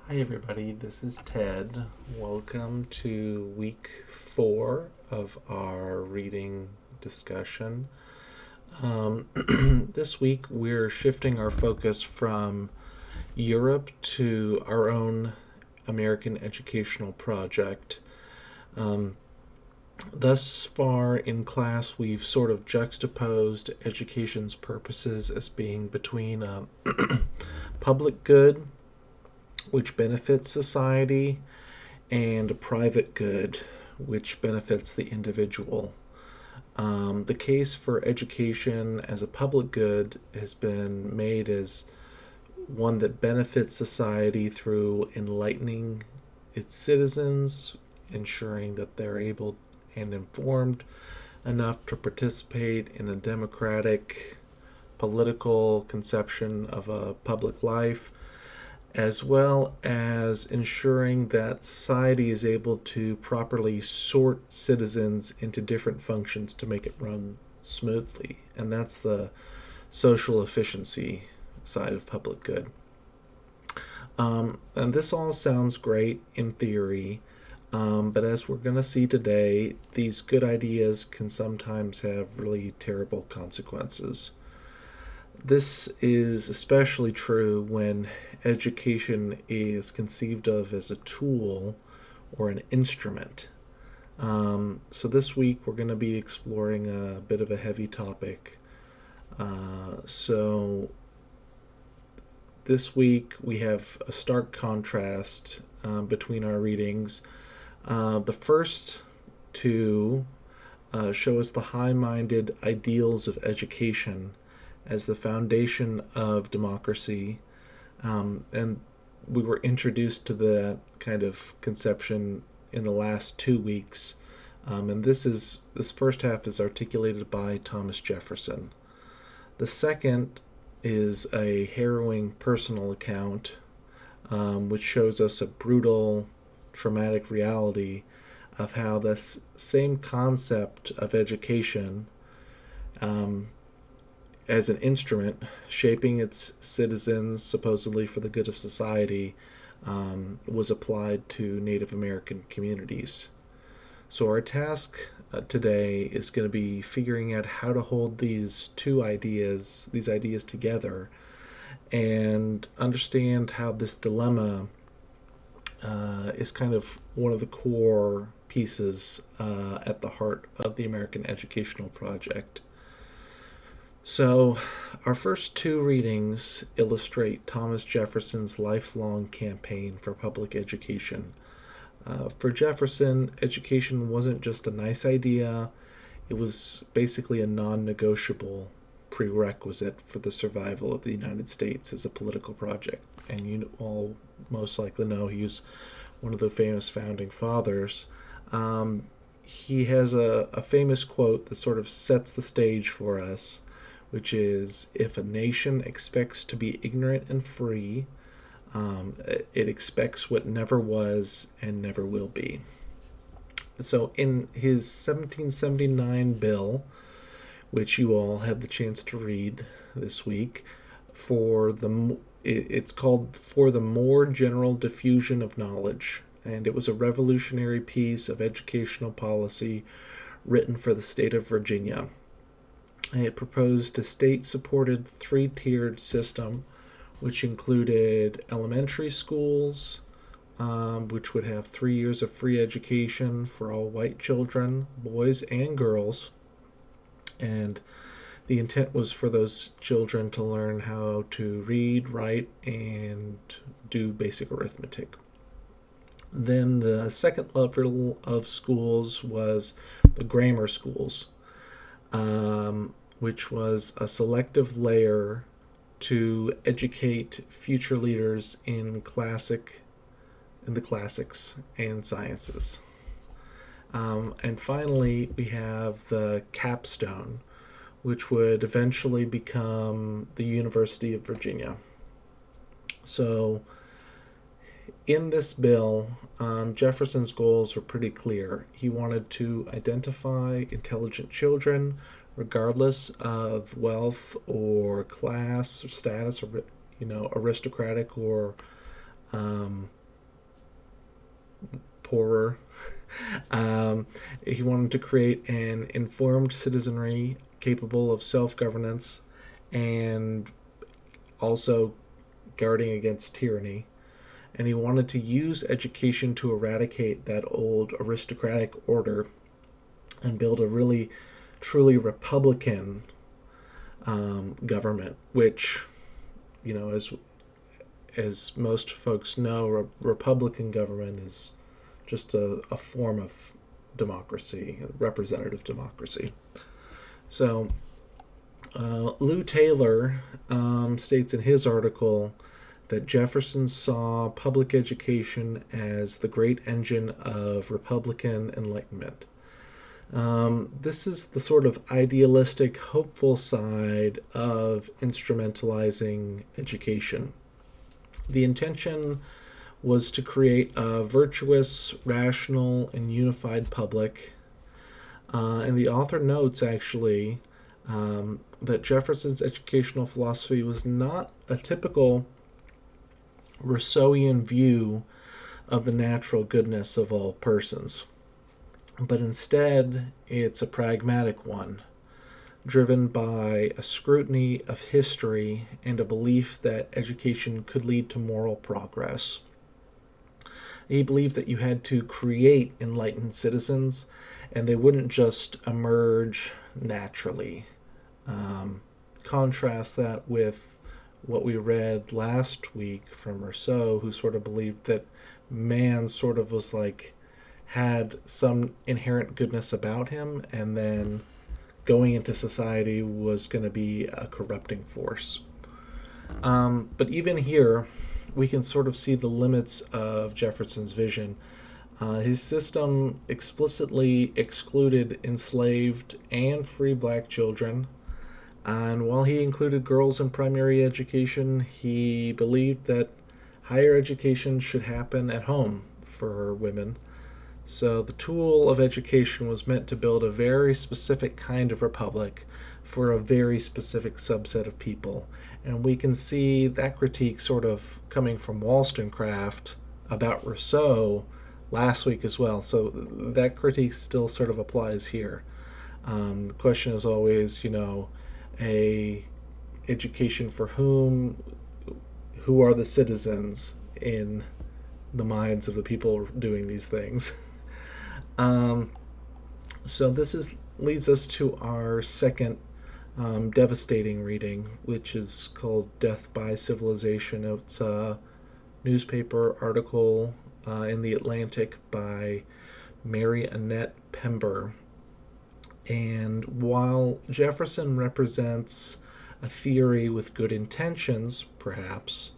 Hi, everybody. This is Ted. Welcome to week 4 of our reading discussion. This week, we're shifting our focus from Europe to our own American educational project. Thus far in class, we've sort of juxtaposed education's purposes as being between a public good, which benefits society, and a private good, which benefits the individual. The case for education as a public good has been made as one that benefits society through enlightening its citizens, ensuring that they're able and informed enough to participate in a democratic political conception of a public life, as well as ensuring that society is able to properly sort citizens into different functions to make it run smoothly. And that's the social efficiency side of public good. And this all sounds great in theory, but as we're going to see today, these good ideas can sometimes have really terrible consequences. This is especially true when education is conceived of as a tool or an instrument. So this week we're going to be exploring a bit of a heavy topic. So this week we have a stark contrast between our readings. The first two show us the high-minded ideals of education as the foundation of democracy, and we were introduced to that kind of conception in the last 2 weeks. And this first half is articulated by Thomas Jefferson. The second is a harrowing personal account, which shows us a brutal, traumatic reality of how this same concept of education, as an instrument shaping its citizens supposedly for the good of society, was applied to Native American communities. So our task today is going to be figuring out how to hold these ideas together, and understand how this dilemma is kind of one of the core pieces at the heart of the American educational project. So, our first two readings illustrate Thomas Jefferson's lifelong campaign for public education. For Jefferson, education wasn't just a nice idea, it was basically a non negotiable prerequisite for the survival of the United States as a political project. And you all most likely know he's one of the famous founding fathers. He has a famous quote that sort of sets the stage for us, which is, if a nation expects to be ignorant and free, it expects what never was and never will be. So in his 1779 bill, which you all had the chance to read this week, it's called For the More General Diffusion of Knowledge, and it was a revolutionary piece of educational policy written for the state of Virginia. It proposed a state-supported three-tiered system, which included elementary schools, which would have 3 years of free education for all white children, boys and girls. And the intent was for those children to learn how to read, write, and do basic arithmetic. Then the second level of schools was the grammar schools, which was a selective layer to educate future leaders in the classics and sciences. And finally, we have the capstone, which would eventually become the University of Virginia. So, in this bill, Jefferson's goals were pretty clear. He wanted to identify intelligent children, regardless of wealth or class or status, or aristocratic or um, poorer. He wanted to create an informed citizenry capable of self governance and also guarding against tyranny. And he wanted to use education to eradicate that old aristocratic order and build a really, truly Republican government, which, as most folks know, Republican government is just a form of democracy, representative democracy. So, Lou Taylor states in his article that Jefferson saw public education as the great engine of Republican enlightenment. This is the sort of idealistic, hopeful side of instrumentalizing education. The intention was to create a virtuous, rational, and unified public. And the author notes, actually, that Jefferson's educational philosophy was not a typical Rousseauian view of the natural goodness of all persons, but instead it's a pragmatic one, driven by a scrutiny of history and a belief that education could lead to moral progress. He believed that you had to create enlightened citizens, and they wouldn't just emerge naturally. Contrast that with what we read last week from Rousseau, who sort of believed that man sort of was like, had some inherent goodness about him, and then going into society was going to be a corrupting force. But even here, we can sort of see the limits of Jefferson's vision. His system explicitly excluded enslaved and free black children. And while he included girls in primary education, he believed that higher education should happen at home for women. So the tool of education was meant to build a very specific kind of republic for a very specific subset of people. And we can see that critique sort of coming from Wollstonecraft about Rousseau last week as well. So that critique still sort of applies here. The question is always, a education for whom? Who are the citizens in the minds of the people doing these things? So this leads us to our second devastating reading, which is called Death by Civilization. It's a newspaper article in the Atlantic by Mary Annette Pember. And while Jefferson represents a theory with good intentions, perhaps,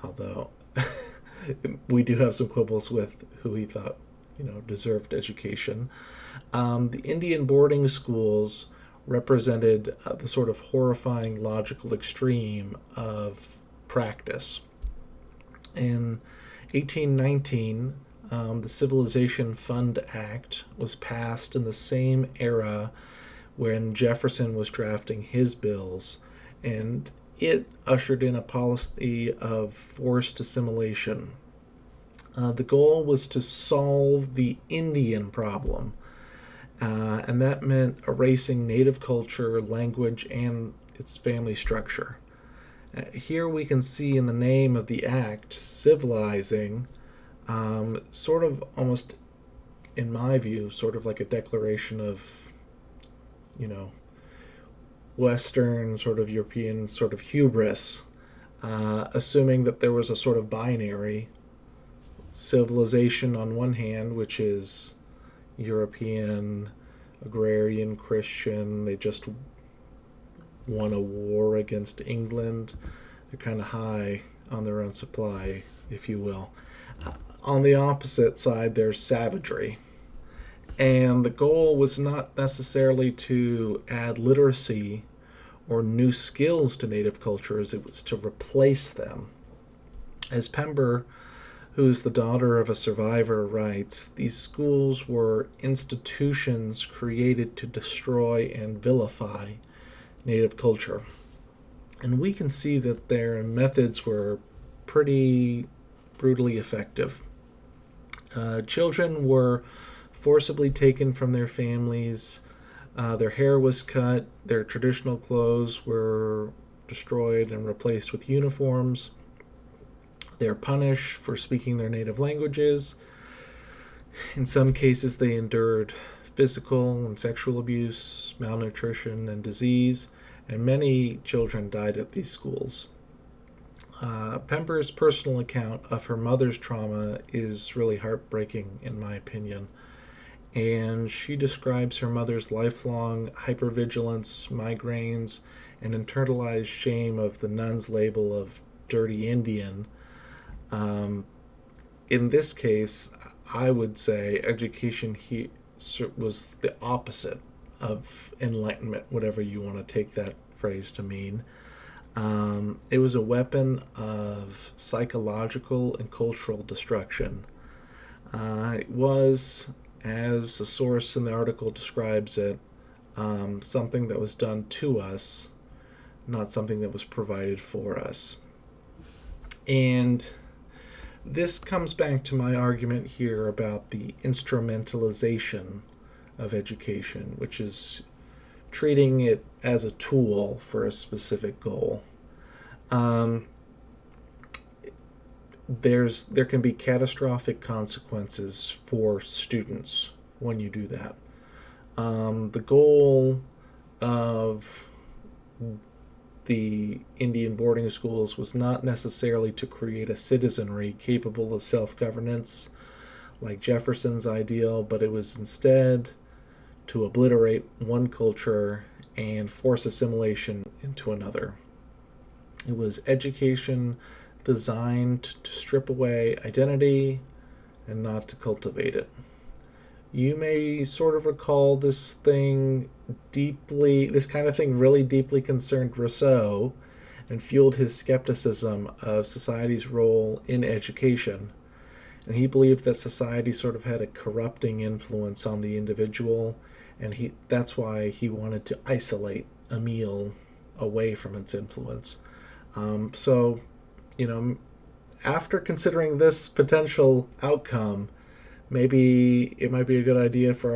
although we do have some quibbles with who he thought, deserved education, the Indian boarding schools represented the sort of horrifying logical extreme of practice. In 1819, the Civilization Fund Act was passed in the same era when Jefferson was drafting his bills, and it ushered in a policy of forced assimilation. The goal was to solve the Indian problem, and that meant erasing native culture, language, and its family structure. Here we can see in the name of the act, civilizing, sort of almost, in my view, sort of like a declaration of, Western, sort of European sort of hubris, assuming that there was a sort of binary civilization on one hand, which is European, agrarian, Christian. They just won a war against England. They're kind of high on their own supply, if you will. On the opposite side, there's savagery. And the goal was not necessarily to add literacy or new skills to native cultures, it was to replace them. As Pember, who's the daughter of a survivor, writes, these schools were institutions created to destroy and vilify native culture. And we can see that their methods were pretty brutally effective. Children were forcibly taken from their families. Their hair was cut. Their traditional clothes were destroyed and replaced with uniforms. They're punished for speaking their native languages. In some cases, they endured physical and sexual abuse, malnutrition, and disease, and many children died at these schools. Pember's personal account of her mother's trauma is really heartbreaking, in my opinion. And she describes her mother's lifelong hypervigilance, migraines, and internalized shame of the nun's label of dirty Indian. In this case, I would say education was the opposite of enlightenment, whatever you want to take that phrase to mean. It was a weapon of psychological and cultural destruction. It was, as a source in the article describes it, something that was done to us, not something that was provided for us. And this comes back to my argument here about the instrumentalization of education, which is treating it as a tool for a specific goal. There can be catastrophic consequences for students when you do that. The goal of the Indian boarding schools was not necessarily to create a citizenry capable of self-governance like Jefferson's ideal, but it was instead to obliterate one culture and force assimilation into another. It was education designed to strip away identity and not to cultivate it. You may sort of recall this kind of thing really deeply concerned Rousseau and fueled his skepticism of society's role in education. And he believed that society sort of had a corrupting influence on the individual, and that's why he wanted to isolate Emile away from its influence. So, after considering this potential outcome, maybe it might be a good idea for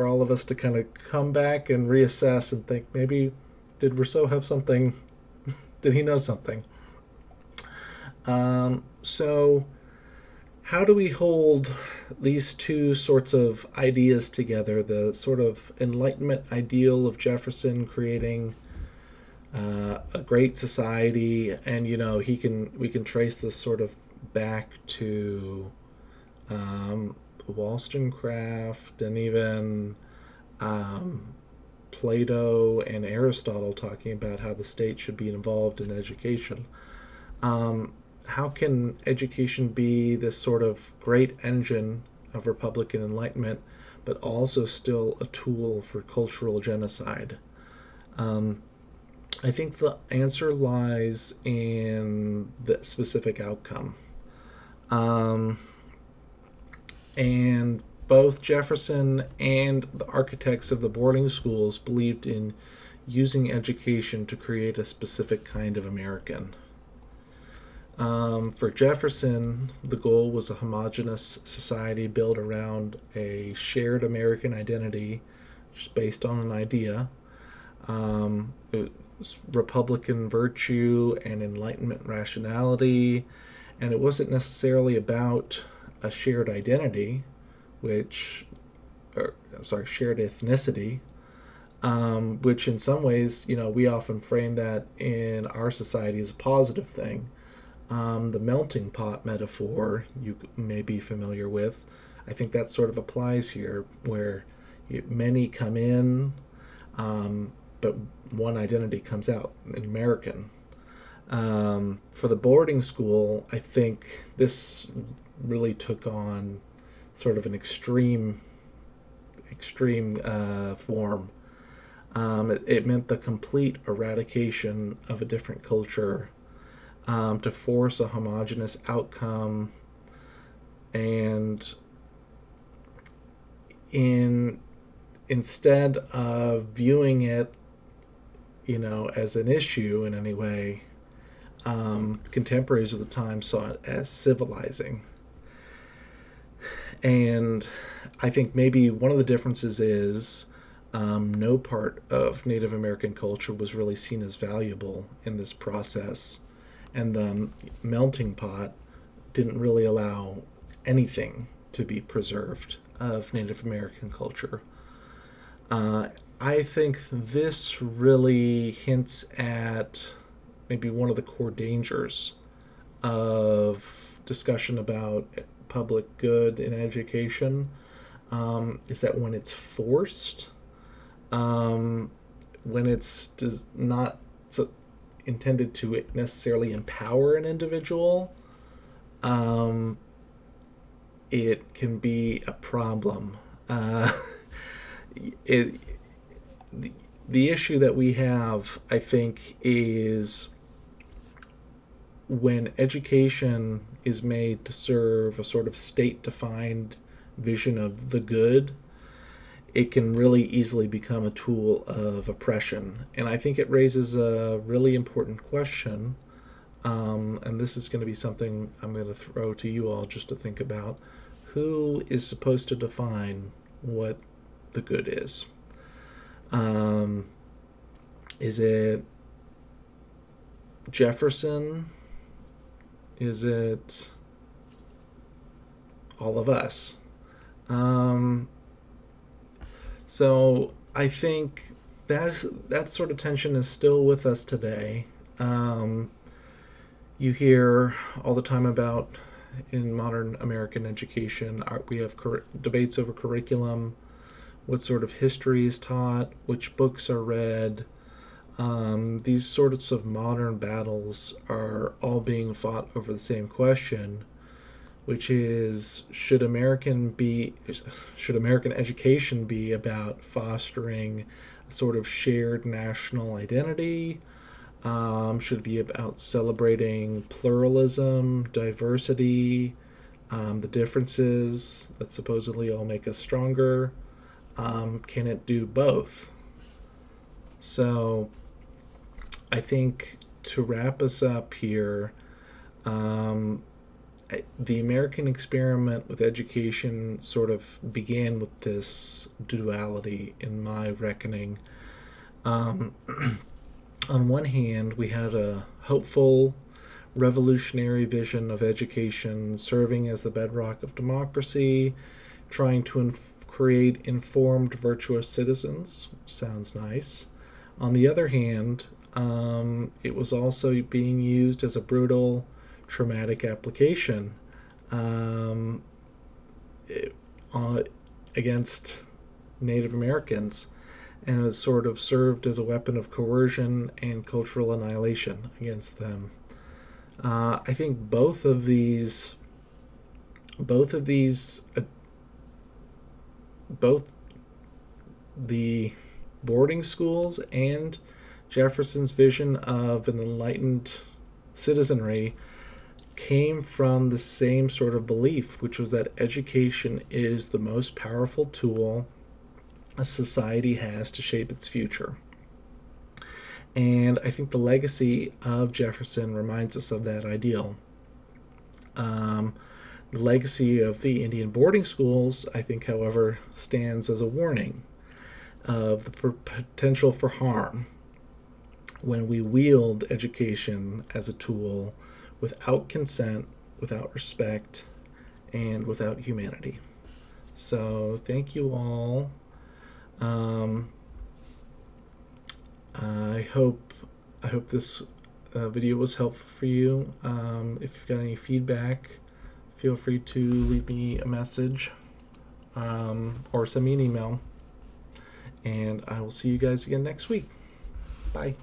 all of us to kind of come back and reassess and think, maybe did Rousseau have something? Did he know something? So how do we hold these two sorts of ideas together? The sort of Enlightenment ideal of Jefferson creating a great society, and we can trace this sort of back to Wollstonecraft and even Plato and Aristotle talking about how the state should be involved in education. How can education be this sort of great engine of Republican Enlightenment, but also still a tool for cultural genocide? I think the answer lies in the specific outcome. And both Jefferson and the architects of the boarding schools believed in using education to create a specific kind of American. For Jefferson, the goal was a homogeneous society built around a shared American identity, just based on an idea. It was Republican virtue and Enlightenment rationality, and it wasn't necessarily about a shared identity, shared ethnicity, which in some ways, we often frame that in our society as a positive thing. The melting pot metaphor you may be familiar with, I think that sort of applies here, where many come in, but one identity comes out, American. For the boarding school, I think this really took on sort of an extreme form. It meant the complete eradication of a different culture, to force a homogeneous outcome, and instead of viewing it, as an issue in any way, contemporaries of the time saw it as civilizing. And I think maybe one of the differences is no part of Native American culture was really seen as valuable in this process. And the melting pot didn't really allow anything to be preserved of Native American culture. I think this really hints at maybe one of the core dangers of discussion about public good in education, is that when it's forced, when it's not intended to necessarily empower an individual, it can be a problem. It, the issue that we have, I think, is when education is made to serve a sort of state-defined vision of the good, it can really easily become a tool of oppression. And I think it raises a really important question, and this is going to be something I'm going to throw to you all just to think about. Who is supposed to define what the good is? Is it Jefferson? Is it all of us? So I think that sort of tension is still with us today. You hear all the time about, in modern American education, we have debates over curriculum, what sort of history is taught, which books are read. These sorts of modern battles are all being fought over the same question, which is, should American education be about fostering a sort of shared national identity? Should it be about celebrating pluralism, diversity, the differences that supposedly all make us stronger? Can it do both? So I think to wrap us up here, the American experiment with education sort of began with this duality, in my reckoning. On one hand, we had a hopeful, revolutionary vision of education serving as the bedrock of democracy, trying to create informed, virtuous citizens. Sounds nice. On the other hand, it was also being used as a brutal, traumatic application against Native Americans, and has sort of served as a weapon of coercion and cultural annihilation against them. I think both of these, both the boarding schools and Jefferson's vision of an enlightened citizenry came from the same sort of belief, which was that education is the most powerful tool a society has to shape its future. And I think the legacy of Jefferson reminds us of that ideal. The legacy of the Indian boarding schools, I think, however, stands as a warning of the potential for harm when we wield education as a tool without consent, without respect, and without humanity. So thank you all. I hope this video was helpful for you. If you've got any feedback, feel free to leave me a message or send me an email. And I will see you guys again next week. Bye.